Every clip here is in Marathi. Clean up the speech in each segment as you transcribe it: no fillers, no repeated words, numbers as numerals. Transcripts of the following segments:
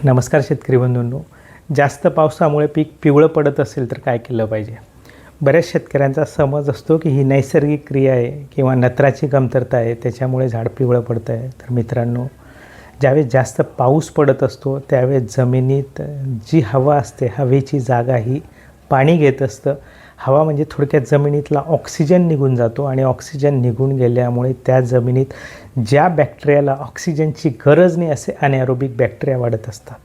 नमस्कार शेतकरी बंधूंनो. जास्त पावसामुळे पीक पिवळं पडत असेल तर काय केलं पाहिजे? बऱ्याच शेतकऱ्यांचा समज असतो की ही नैसर्गिक क्रिया आहे किंवा नत्राची कमतरता आहे, त्याच्यामुळे झाड पिवळं पडतं आहे. तर मित्रांनो, ज्यावेळेस जास्त पाऊस पडत असतो त्यावेळेस जमिनीत जी हवा असते, हवेची जागा ही पाणी घेत असतं. हवा म्हणजे थोडक्यात जमिनीतला ऑक्सिजन निघून जातो आणि ऑक्सिजन निघून गेल्यामुळे त्या जमिनीत ज्या बॅक्टेरियाला ऑक्सिजनची गरज नाही असे अनॅरोबिक बॅक्टेरिया वाढत असतात.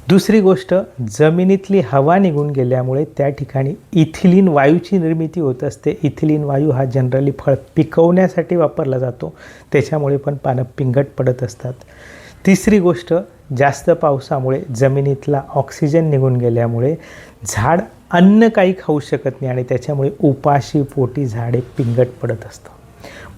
दुसरी गोष्ट, जमिनीतली हवा निघून गेल्यामुळे त्या ठिकाणी इथिलीन वायूची निर्मिती होत असते. इथिलीन वायू हा जनरली फळ पिकवण्यासाठी वापरला जातो, त्याच्यामुळे पण पानं पिंगट पडत असतात. तिसरी गोष्ट, जास्त पावसामुळे जमिनीतला ऑक्सिजन निघून गेल्यामुळे झाड अन्न काही खाऊ शकत नाही आणि त्याच्यामुळे उपाशी पोटी झाडे पिंगट पडत असतं.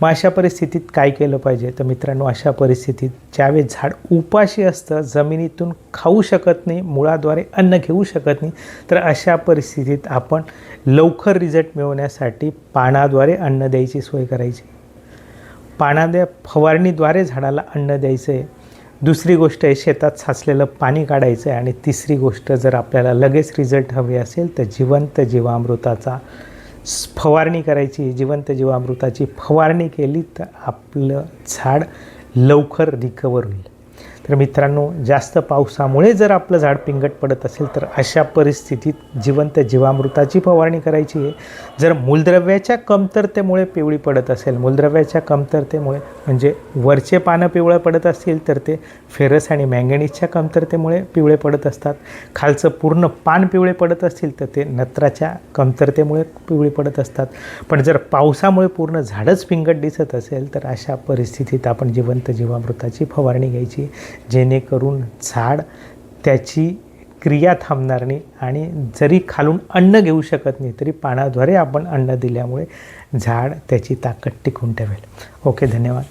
मग अशा परिस्थितीत काय केलं पाहिजे? तर मित्रांनो, अशा परिस्थितीत ज्यावेळेस झाड उपाशी असतं, जमिनीतून खाऊ शकत नाही, मुळाद्वारे अन्न घेऊ शकत नाही, तर अशा परिस्थितीत आपण लवकर रिझल्ट मिळवण्यासाठी पानाद्वारे अन्न द्यायची सोय करायची. पानाद्वारे फवारणीद्वारे झाडाला अन्न द्यायचं आहे. दुसरी गोष्ट आहे, शेतात साचलेलं पाणी काढायचं आहे. आणि तिसरी गोष्ट, जर आपल्याला लगेच रिझल्ट हवे असेल तर जिवंत जीवामृताचा फवारणी करायची. जिवंत जीवामृताची फवारणी केली तर आपलं झाड लवकर रिकवर होईल. तर मित्रांनो, जास्त पावसामुळे जर आपलं झाड पिंगट पडत असेल तर अशा परिस्थितीत जिवंत जीवामृताची फवारणी करायची आहे. जर मूलद्रव्याच्या कमतरतेमुळे पिवळी पडत असेल, मूलद्रव्याच्या कमतरतेमुळे म्हणजे वरचे पानं पिवळं पडत असतील तर ते फेरस आणि मॅंगनीजच्या कमतरतेमुळे पिवळे पडत असतात. खालचं पूर्ण पान पिवळे पडत असतील तर ते नत्राच्या कमतरतेमुळे पिवळे पडत असतात. पण जर पावसामुळे पूर्ण झाडच पिंगट दिसत असेल तर अशा परिस्थितीत आपण जिवंत जीवामृताची फवारणी घ्यायची, जेणेकरून झाड त्याची क्रिया थांबणार नाही आणि जरी खालून अन्न घेऊ शकत नाही तरी पानाद्वारे आपण अन्न दिल्यामुळे झाड त्याची ताकद टिकवून ठेवेल. ओके, धन्यवाद.